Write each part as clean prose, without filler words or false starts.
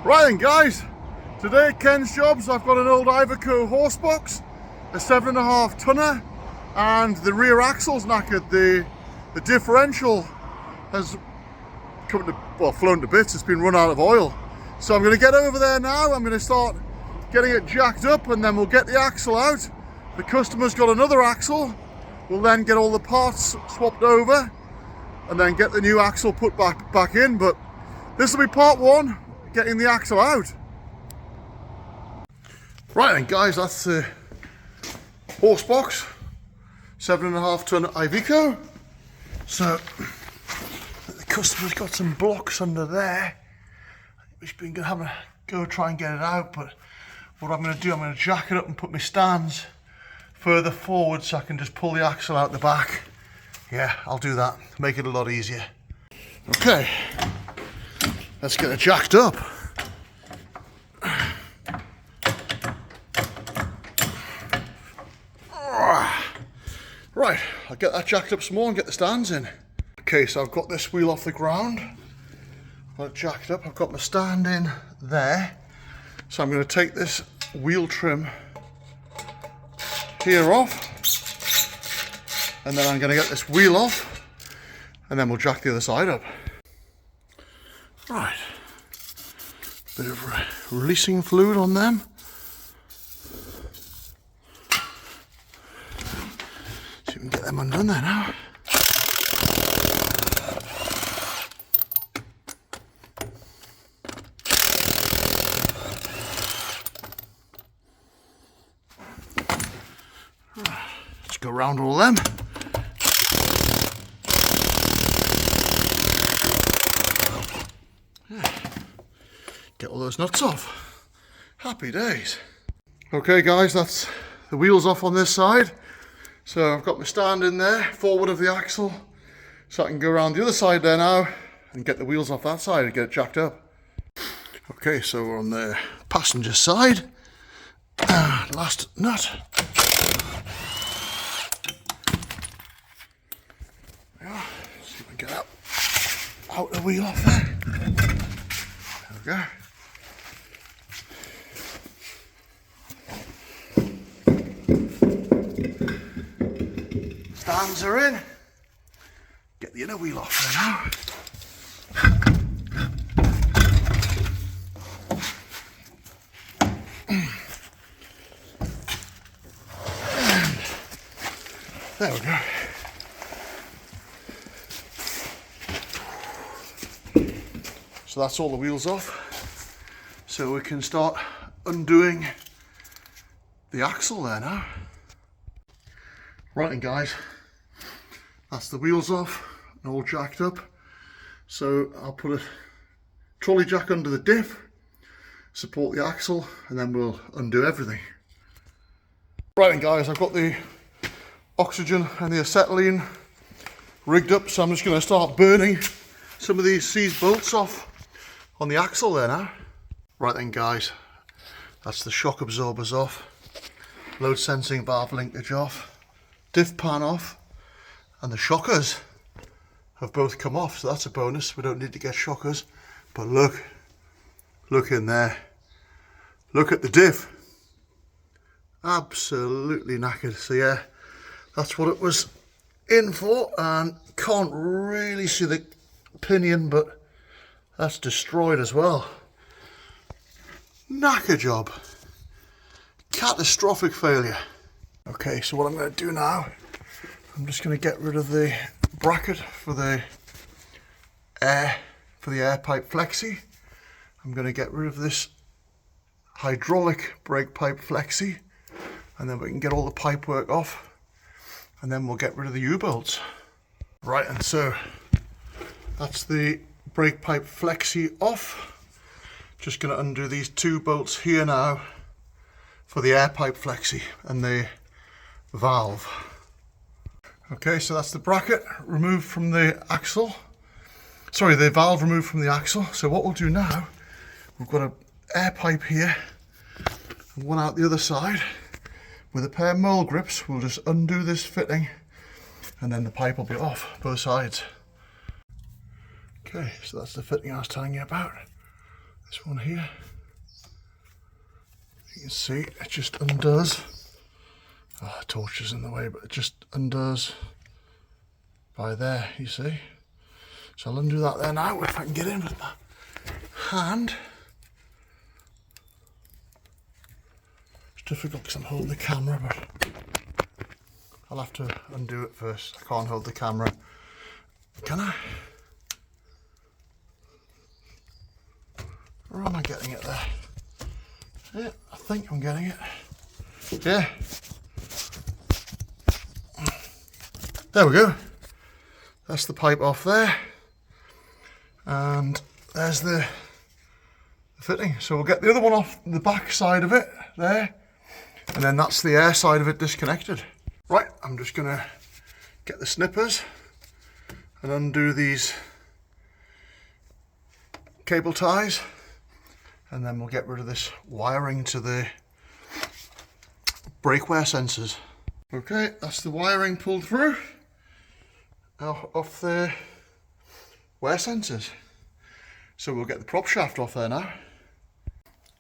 Right then guys, today at Ken's Jobs I've got an old Iveco horse box, a 7.5 tonner, and the rear axle's knackered. The differential has flown to bits. It's been run out of oil. So I'm going to get over there now. I'm going to start getting it jacked up and then we'll get the axle out. The customer's got another axle. We'll then get all the parts swapped over and then get the new axle put back in. But this will be part one, getting the axle out. Right then guys, that's the horse box, 7.5 ton Iveco. So the customer's got some blocks under there. We've been having a go try and get it out, but what I'm going to do, I'm going to jack it up and put my stands further forward so I can just pull the axle out the back. Yeah, I'll do that, make it a lot easier. Okay, let's get it jacked up. Right, I'll get that jacked up some more and get the stands in. Okay, so I've got this wheel off the ground. I've got it jacked up, I've got my stand in there. So I'm going to take this wheel trim here off. And then I'm going to get this wheel off. And then we'll jack the other side up. Right. Bit of releasing fluid on them. See if we can get them undone there now. Let's go around all them. Get all those nuts off. Happy days. Okay guys, that's the wheels off on this side. So I've got my stand in there, forward of the axle, so I can go around the other side there now and get the wheels off that side and get it jacked up. Okay, so we're on the passenger side. Last nut. Yeah, see if we can get out the wheel off there. There we go. Stands are in. Get the inner wheel off there now. And there we go. So that's all the wheels off. So we can start undoing the axle there now. Right then guys, that's the wheels off and all jacked up. So I'll put a trolley jack under the diff, support the axle, and then we'll undo everything. Right then guys, I've got the oxygen and the acetylene rigged up, so I'm just going to start burning some of these seized bolts off on the axle there now. Right then guys, that's the shock absorbers off, load sensing valve linkage off, diff pan off, and the shockers have both come off, so that's a bonus. We don't need to get shockers. But look in there, look at the diff, absolutely knackered. So yeah, that's what it was in for, and can't really see the pinion, but that's destroyed as well. Knacker job, catastrophic failure. Okay, so what I'm going to do now, I'm just going to get rid of the bracket for the air pipe flexi. I'm going to get rid of this hydraulic brake pipe flexi, and then we can get all the pipe work off, and then we'll get rid of the U-bolts. Right, and so that's the brake pipe flexi off. Just going to undo these two bolts here now for the air pipe flexi and the valve. Okay, so that's the bracket removed from the axle. Sorry, the valve removed from the axle. So what we'll do now, we've got an air pipe here and one out the other side. With a pair of mole grips, we'll just undo this fitting and then the pipe will be off both sides. Okay, so that's the fitting I was telling you about. This one here, you can see it just undoes. Oh, the torch is in the way, but it just undoes by there, you see. So I'll undo that there now if I can get in with my hand. It's difficult because I'm holding the camera, but I'll have to undo it first. I can't hold the camera, can I? Or am I getting it there? Yeah, I think I'm getting it. Yeah. There we go. That's the pipe off there. And there's the fitting. So we'll get the other one off the back side of it there. And then that's the air side of it disconnected. Right, I'm just gonna get the snippers and undo these cable ties. And then we'll get rid of this wiring to the brake wear sensors. Okay, that's the wiring pulled through. Now off the wear sensors. So we'll get the prop shaft off there now.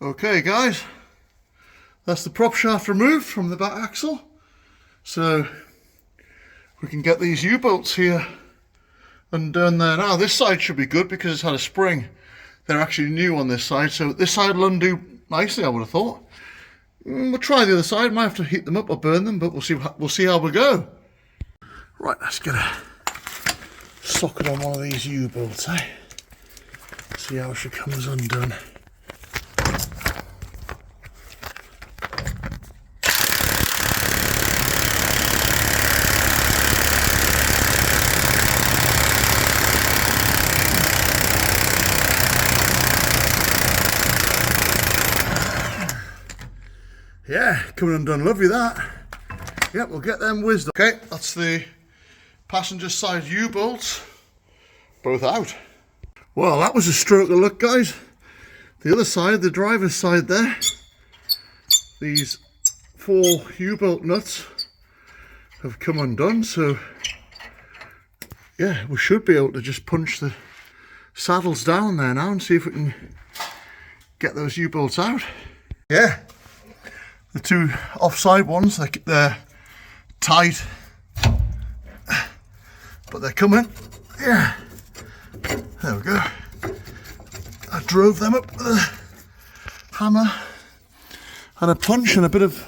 Okay guys, that's the prop shaft removed from the back axle. So we can get these U-bolts here undone there now. This side should be good because it's had a spring. They're actually new on this side, so this side will undo nicely, I would have thought. We'll try the other side. Might have to heat them up or burn them, but we'll see how we go. Right, let's get a socket on one of these U-bolts, eh? See how she comes undone. Yeah, coming undone, lovely that. Yep, we'll get them whizzed. Okay, that's the passenger side U-bolts, both out. Well, that was a stroke of luck, guys. The other side, the driver's side there, these 4 U-bolt nuts have come undone, so yeah, we should be able to just punch the saddles down there now and see if we can get those U-bolts out. Yeah. The 2 offside ones, they're tight, but they're coming. Yeah, there we go. I drove them up with a hammer and a punch and a bit of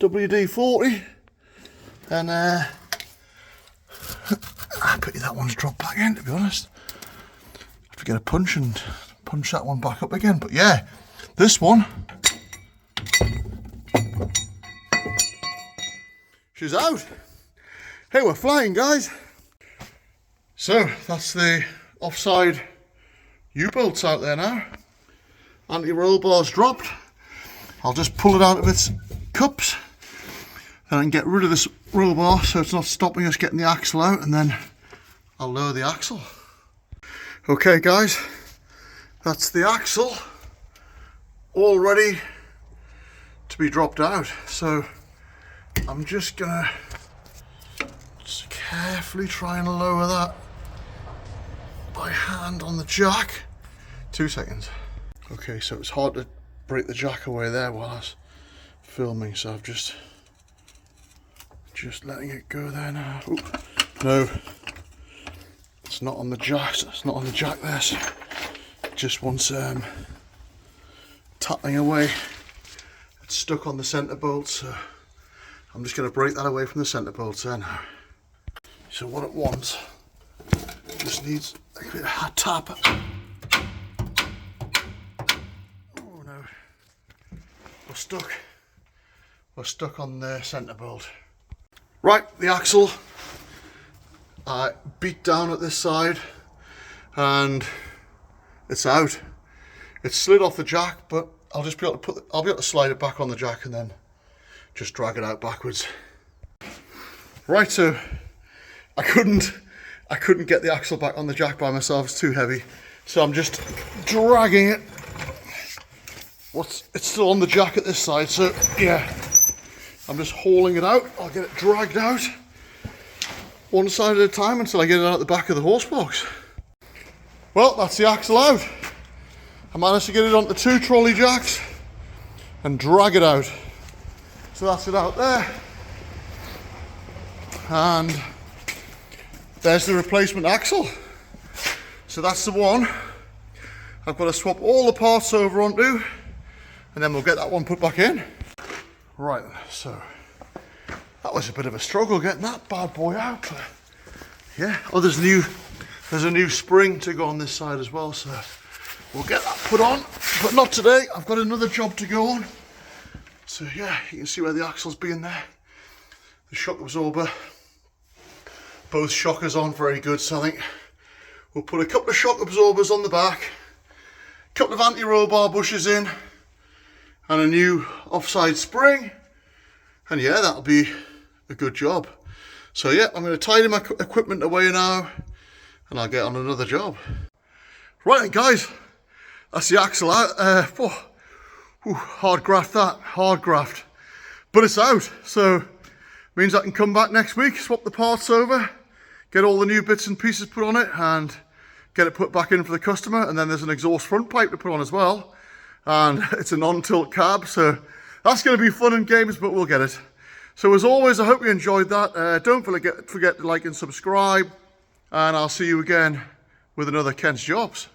WD-40, and I pity that one's dropped back in, to be honest. I have to get a punch and punch that one back up again. But yeah, this one, she's out. Hey, we're flying, guys. So that's the offside U-bolts out there now. Anti-roll bar's dropped. I'll just pull it out of its cups and I can get rid of this roll bar so it's not stopping us getting the axle out, and then I'll lower the axle. Okay guys, that's the axle all ready to be dropped out. So I'm just gonna carefully try and lower that by hand on the jack. 2 seconds. Okay, so it's hard to break the jack away there while I was filming, so I've just letting it go there now. Oop. No, it's not on the jack. It's not on the jack there. So it just wants tapping away. It's stuck on the centre bolt, so I'm just going to break that away from the centre bolts there now. So what it wants just needs a bit of a tap. Oh no, we're stuck on the centre bolt. Right, the axle I beat down at this side and it's out. It's slid off the jack, but I'll just be able to I'll be able to slide it back on the jack and then just drag it out backwards. Right, so I couldn't get the axle back on the jack by myself, it's too heavy. So I'm just dragging it. It's still on the jack at this side, so yeah. I'm just hauling it out. I'll get it dragged out one side at a time until I get it out the back of the horse box. Well, that's the axle out. I managed to get it onto 2 trolley jacks and drag it out. So that's it out there. And there's the replacement axle. So that's the one I've got to swap all the parts over onto, and then we'll get that one put back in. Right, so that was a bit of a struggle getting that bad boy out. But yeah, oh, there's a new spring to go on this side as well, so we'll get that put on, but not today. I've got another job to go on. So yeah, you can see where the axle's been there. The shock absorber, both shockers on very good, so I think we'll put a couple of shock absorbers on the back, a couple of anti-roll bar bushes in, and a new offside spring, and yeah, that'll be a good job. So yeah, I'm going to tidy my equipment away now, and I'll get on another job. Right then guys, that's the axle out. Hard graft that, hard graft. But it's out, so means I can come back next week, swap the parts over, get all the new bits and pieces put on it, and get it put back in for the customer. And then there's an exhaust front pipe to put on as well. And it's a non-tilt cab, so that's going to be fun and games, but we'll get it. So as always, I hope you enjoyed that. Don't forget to like and subscribe, and I'll see you again with another Kent's Jobs.